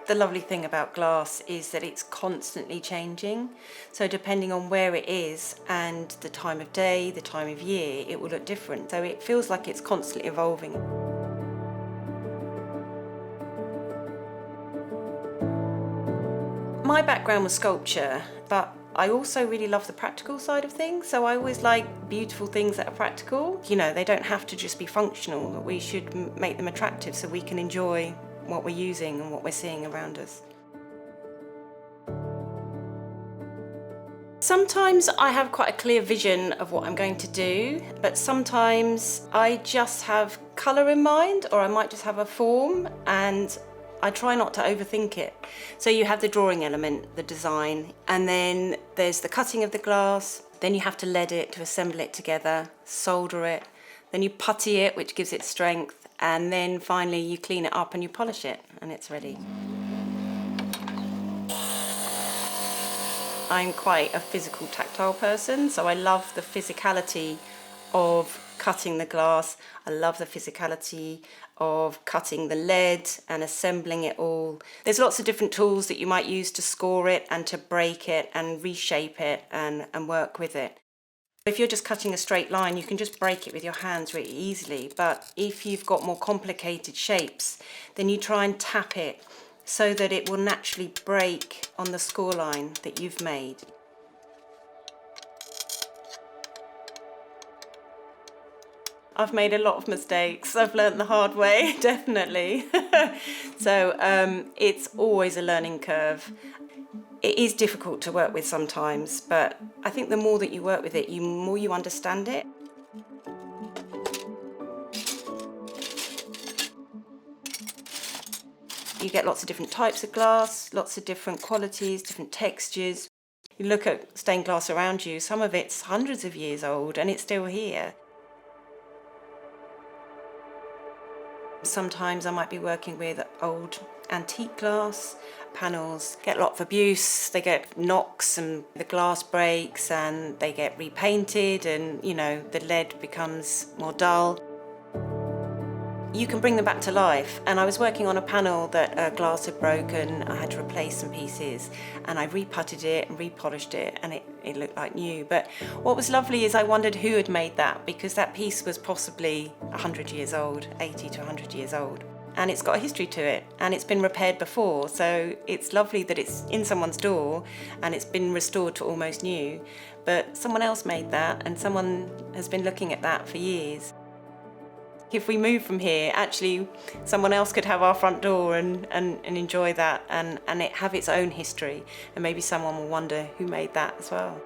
The lovely thing about glass is that it's constantly changing. So depending on where it is and the time of day, the time of year, it will look different. So it feels like it's constantly evolving. My background was sculpture, but I also really love the practical side of things. So I always like beautiful things that are practical. You know, they don't have to just be functional, but we should make them attractive so we can enjoy what we're using and what we're seeing around us. Sometimes I have quite a clear vision of what I'm going to do, but sometimes I just have colour in mind, or I might just have a form, and I try not to overthink it. So you have the drawing element, the design, and then there's the cutting of the glass, then you have to lead it to assemble it together, solder it, then you putty it, which gives it strength, and then finally you clean it up and you polish it, and it's ready. I'm quite a physical, tactile person, so I love the physicality of cutting the glass. I love the physicality of cutting the lead and assembling it all. There's lots of different tools that you might use to score it and to break it and reshape it and work with it. If you're just cutting a straight line, you can just break it with your hands really easily, but if you've got more complicated shapes, then you try and tap it so that it will naturally break on the score line that you've made. I've made a lot of mistakes. I've learnt the hard way, definitely. So it's always a learning curve. It is difficult to work with sometimes, but I think the more that you work with it, the more you understand it. You get lots of different types of glass, lots of different qualities, different textures. You look at stained glass around you, some of it's hundreds of years old and it's still here. Sometimes I might be working with old antique glass. Panels get a lot of abuse, they get knocks and the glass breaks and they get repainted and, you know, the lead becomes more dull. You can bring them back to life, and I was working on a panel that glass had broken. I had to replace some pieces and I reputted it and repolished it and it looked like new. But what was lovely is I wondered who had made that, because that piece was possibly 100 years old, 80 to 100 years old. And it's got a history to it and it's been repaired before, so it's lovely that it's in someone's door and it's been restored to almost new, but someone else made that and someone has been looking at that for years. If we move from here, actually someone else could have our front door and enjoy that and it have its own history, and maybe someone will wonder who made that as well.